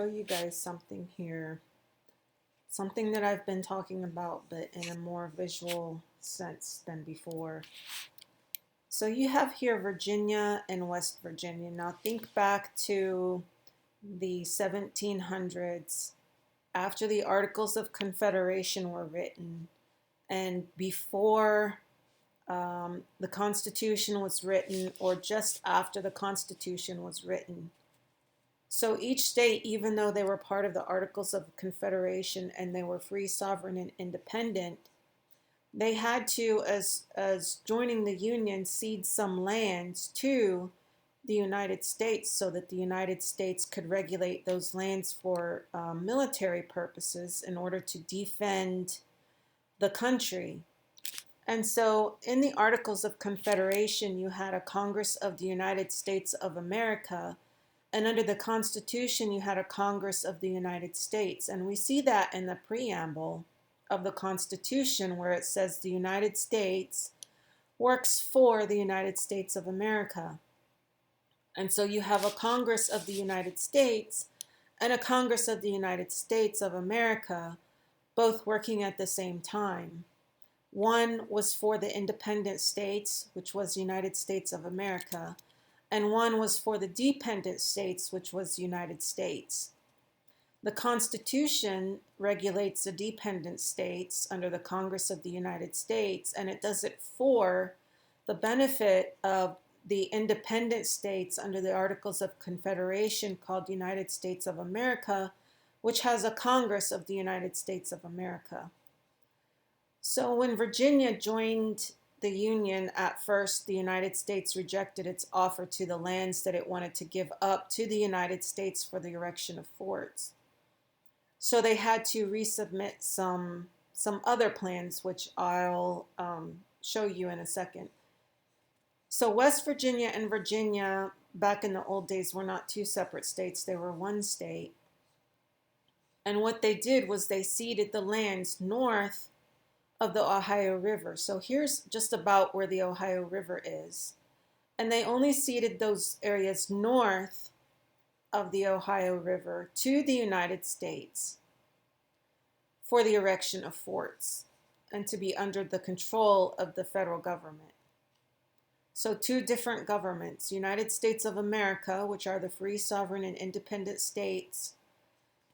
Show you guys something here, something that I've been talking about, but in a more visual sense than before. So you have here Virginia and West Virginia. Now think back to the 1700s, after the Articles of Confederation were written, and before the Constitution was written, or just after the Constitution was written. So each state, even though they were part of the Articles of Confederation and they were free, sovereign, and independent, they had to, as joining the Union, cede some lands to the United States so that the United States could regulate those lands for military purposes in order to defend the country. And so in the Articles of Confederation, you had a Congress of the United States of America, and under the Constitution, you had a Congress of the United States. And we see that in the preamble of the Constitution, where it says the United States works for the United States of America. And so you have a Congress of the United States and a Congress of the United States of America, both working at the same time. One was for the independent states, which was the United States of America, and one was for the dependent states, which was the United States. The Constitution regulates the dependent states under the Congress of the United States, and it does it for the benefit of the independent states under the Articles of Confederation called the United States of America, which has a Congress of the United States of America. So when Virginia joined the Union, at first the United States rejected its offer to the lands that it wanted to give up to the United States for the erection of forts. So they had to resubmit some other plans, which I'll show you in a second. So West Virginia and Virginia, back in the old days, were not two separate states. They were one state. And what they did was they ceded the lands north of the Ohio River. So here's just about where the Ohio River is. And they only ceded those areas north of the Ohio River to the United States for the erection of forts and to be under the control of the federal government. So two different governments, United States of America, which are the free, sovereign, and independent states,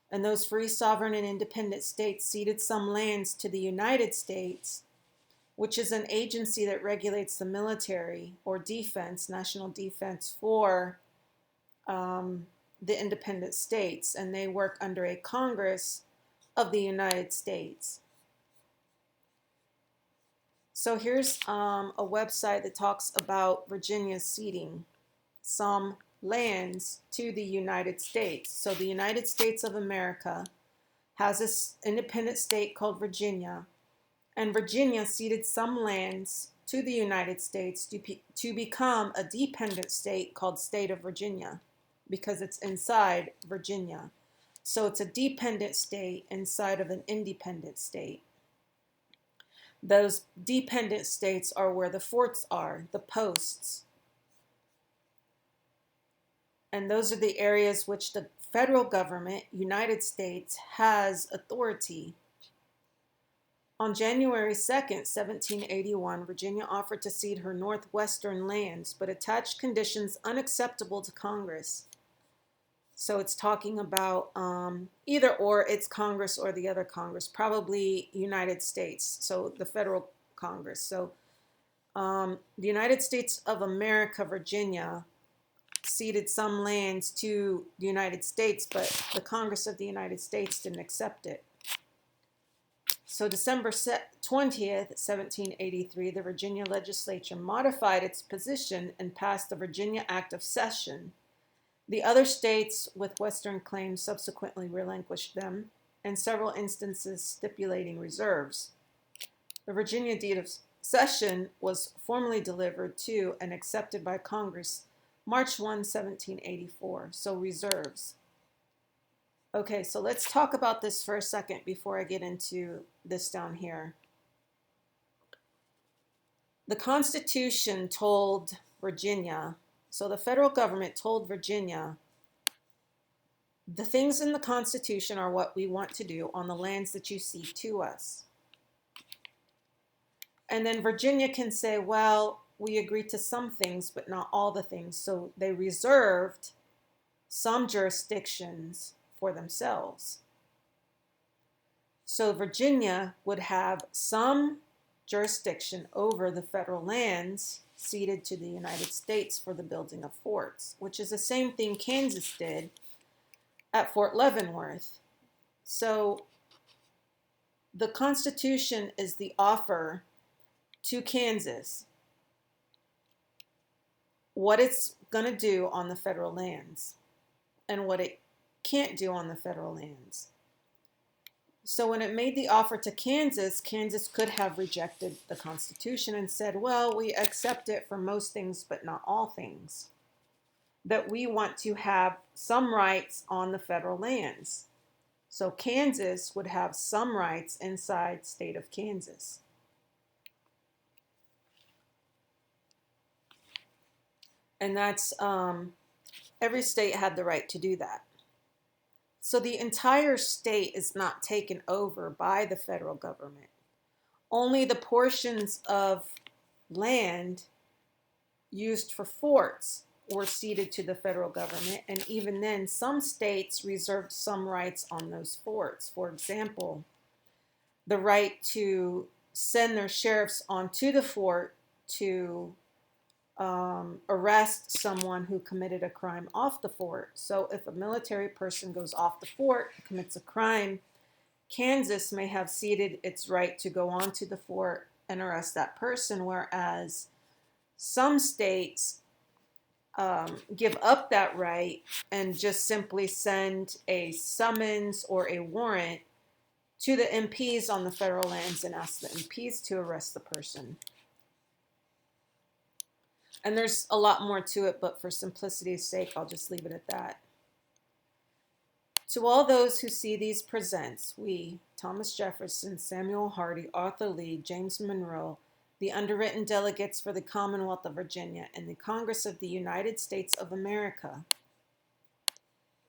and those free, sovereign, and independent states ceded some lands to the United States, which is an agency that regulates the military or defense, national defense for the independent states, and they work under a Congress of the United States. So here's a website that talks about Virginia ceding some lands to the United States. So the United States of America has this independent state called Virginia, and Virginia ceded some lands to the United States to become a dependent state called State of Virginia, because it's inside Virginia. So it's a dependent state inside of an independent state. Those dependent states are where the forts are, the posts. And those are the areas which the federal government, United States, has authority. On January 2nd, 1781, Virginia offered to cede her northwestern lands, but attached conditions unacceptable to Congress. So it's talking about either or, it's Congress or the other Congress, probably United States, so the federal Congress. So the United States of America, Virginia, ceded some lands to the United States, but the Congress of the United States didn't accept it. So December 20th, 1783, the Virginia legislature modified its position and passed the Virginia Act of Cession. The other states with Western claims subsequently relinquished them, and several instances stipulating reserves. The Virginia Deed of Cession was formally delivered to and accepted by Congress March 1, 1784, so reserves. Okay, so let's talk about this for a second before I get into this down here. The Constitution told Virginia, so the federal government told Virginia The things in the Constitution are what we want to do on the lands that you cede to us. And then Virginia can say, well, we agreed to some things, but not all the things. So they reserved some jurisdictions for themselves. So Virginia would have some jurisdiction over the federal lands ceded to the United States for the building of forts, which is the same thing Kansas did at Fort Leavenworth. So the Constitution is the offer to Kansas what it's going to do on the federal lands and what it can't do on the federal lands. So when it made the offer to Kansas, Kansas could have rejected the Constitution and said, well, we accept it for most things, but not all things. That we want to have some rights on the federal lands. So Kansas would have some rights inside state of Kansas. And that's, every state had the right to do that. So the entire state is not taken over by the federal government. Only the portions of land used for forts were ceded to the federal government, and even then, some states reserved some rights on those forts. For example, the right to send their sheriffs onto the fort to arrest someone who committed a crime off the fort. So if a military person goes off the fort, commits a crime, Kansas may have ceded its right to go onto the fort and arrest that person, whereas some states give up that right and just simply send a summons or a warrant to the MPs on the federal lands and ask the MPs to arrest the person. And there's a lot more to it, but for simplicity's sake, I'll just leave it at that. To all those who see these presents, we, Thomas Jefferson, Samuel Hardy, Arthur Lee, James Monroe, the underwritten delegates for the Commonwealth of Virginia and the Congress of the United States of America.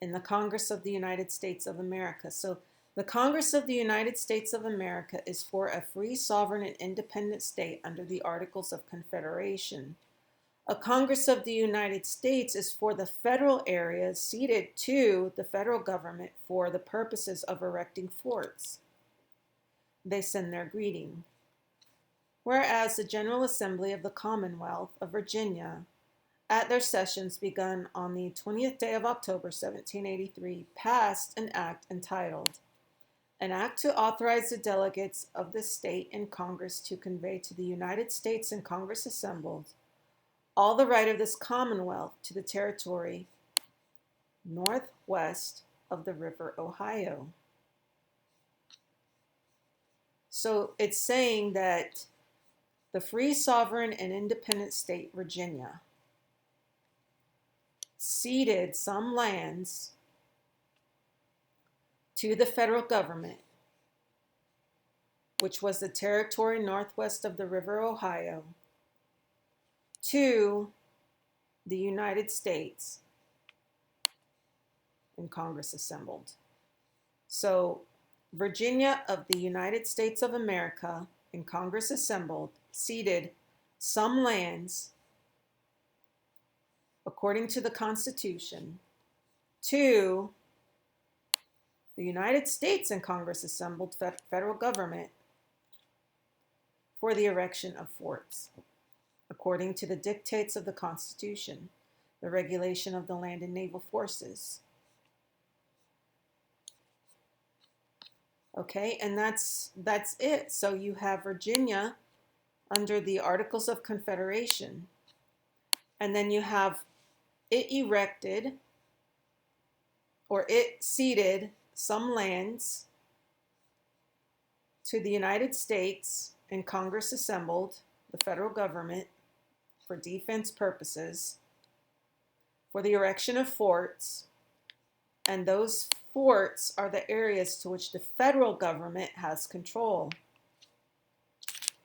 In the Congress of the United States of America. So the Congress of the United States of America is for a free, sovereign, and independent state under the Articles of Confederation. A Congress of the United States is for the federal areas ceded to the federal government for the purposes of erecting forts. They send their greeting. Whereas the General Assembly of the Commonwealth of Virginia, at their sessions begun on the 20th day of October, 1783, passed an act entitled, An Act to Authorize the Delegates of the State in Congress to convey to the United States and Congress assembled all the right of this Commonwealth to the territory northwest of the River Ohio. So it's saying that the free, sovereign, and independent state Virginia ceded some lands to the federal government, which was the territory northwest of the River Ohio, to the United States and Congress assembled. So Virginia of the United States of America and Congress assembled ceded some lands according to the Constitution to the United States and Congress assembled federal government for the erection of forts, according to the dictates of the Constitution, the regulation of the land and naval forces. Okay, and that's it. So you have Virginia under the Articles of Confederation, and then you have it erected, or it ceded some lands to the United States and Congress assembled, the federal government, for defense purposes, for the erection of forts, and those forts are the areas to which the federal government has control.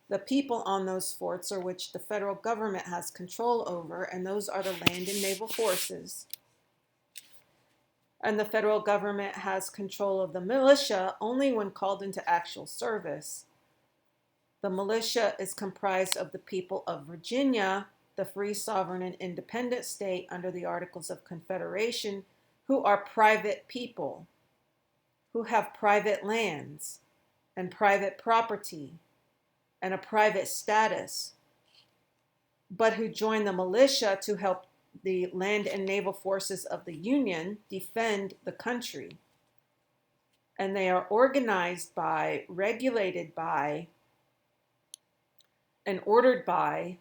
The people on those forts are which the federal government has control over, and those are the land and naval forces. And the federal government has control of the militia only when called into actual service. The militia is comprised of the people of Virginia, the free, sovereign, and independent state under the Articles of Confederation, who are private people, who have private lands and private property and a private status, but who join the militia to help the land and naval forces of the Union defend the country. And they are organized by, regulated by, and ordered by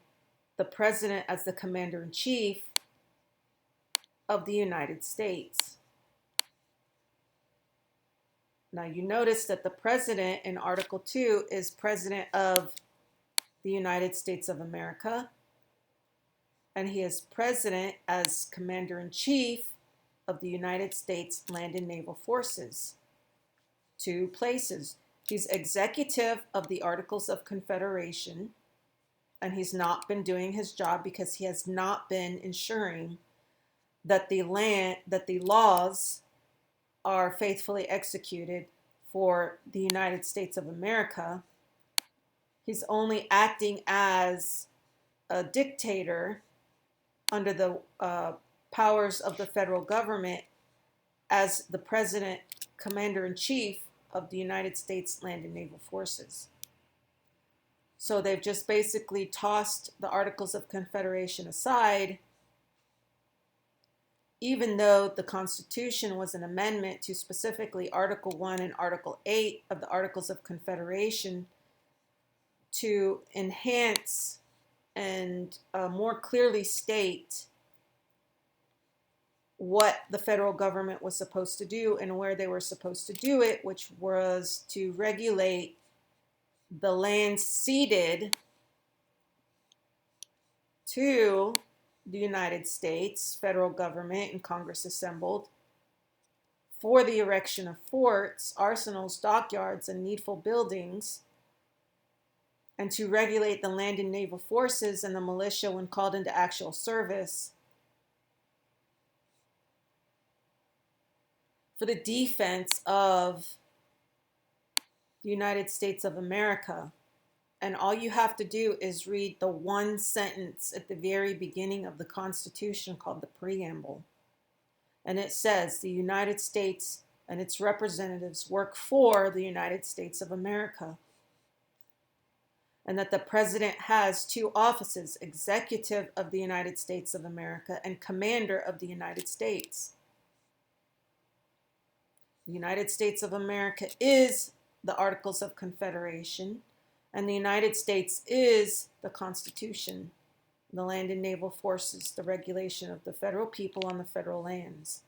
the president as the commander-in-chief of the United States. Now you notice that the president in Article 2 is President of the United States of America, and he is president as commander-in-chief of the United States Land and Naval Forces. 2 places. He's executive of the Articles of Confederation, and he's not been doing his job because he has not been ensuring that the laws are faithfully executed for the United States of America. He's only acting as a dictator under the powers of the federal government as the president, commander-in-chief of the United States Land and Naval Forces. So they've just basically tossed the Articles of Confederation aside, even though the Constitution was an amendment to specifically Article 1 and Article 8 of the Articles of Confederation to enhance and more clearly state what the federal government was supposed to do and where they were supposed to do it, which was to regulate the lands ceded to the United States federal government and Congress assembled for the erection of forts, arsenals, dockyards, and needful buildings, and to regulate the land and naval forces and the militia when called into actual service for the defense of the United States of America. And all you have to do is read the one sentence at the very beginning of the Constitution called the Preamble. And it says, the United States and its representatives work for the United States of America. And that the president has 2 offices, executive of the United States of America and commander of the United States. The United States of America is the Articles of Confederation, and the United States is the Constitution, the land and naval forces, the regulation of the federal people on the federal lands.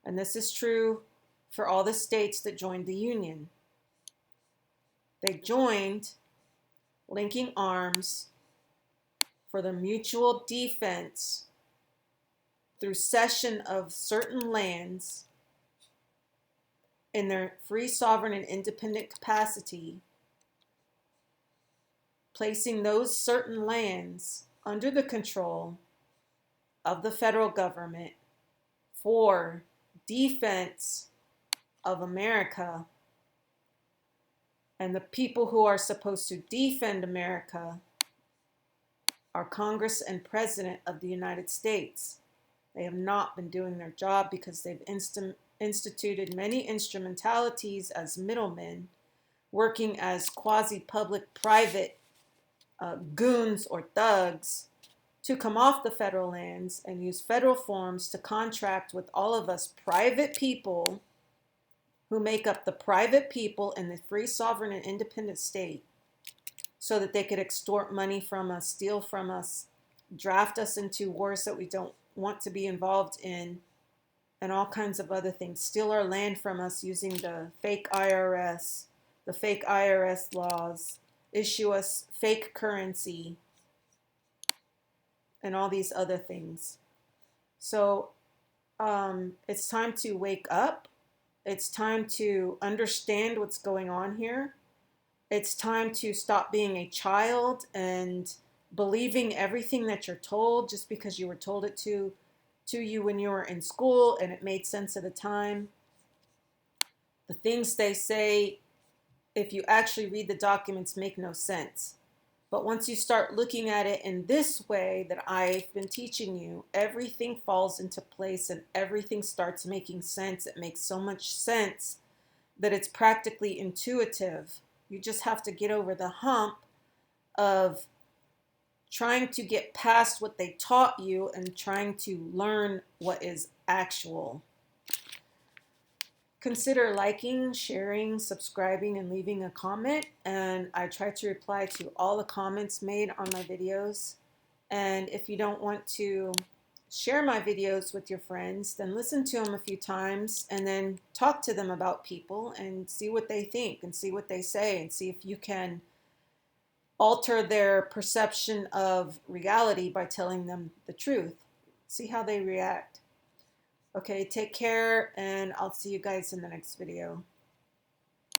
And this is true for all the states that joined the Union. They joined linking arms for the mutual defense through cession of certain lands in their free, sovereign, and independent capacity, placing those certain lands under the control of the federal government for defense of America. And the people who are supposed to defend America are Congress and President of the United States. They have not been doing their job because they've instituted many instrumentalities as middlemen, working as quasi-public private goons or thugs to come off the federal lands and use federal forms to contract with all of us private people who make up the private people in the free, sovereign, and independent state so that they could extort money from us, steal from us, draft us into wars that we don't want to be involved in, and all kinds of other things. Steal our land from us using the fake IRS laws, issue us fake currency, and all these other things. So it's time to wake up. It's time to understand what's going on here. It's time to stop being a child and believing everything that you're told just because you were told it to to you when you were in school and it made sense at the time. The things they say, if you actually read the documents, make no sense. But once you start looking at it in this way that I've been teaching you, everything falls into place and everything starts making sense. It makes so much sense that it's practically intuitive. You just have to get over the hump of trying to get past what they taught you and trying to learn what is actual. Consider liking, sharing, subscribing, and leaving a comment. And I try to reply to all the comments made on my videos. And if you don't want to share my videos with your friends, then listen to them a few times and then talk to them about people and see what they think and see what they say and see if you can alter their perception of reality by telling them the truth. See how they react. Okay, take care, and I'll see you guys in the next video.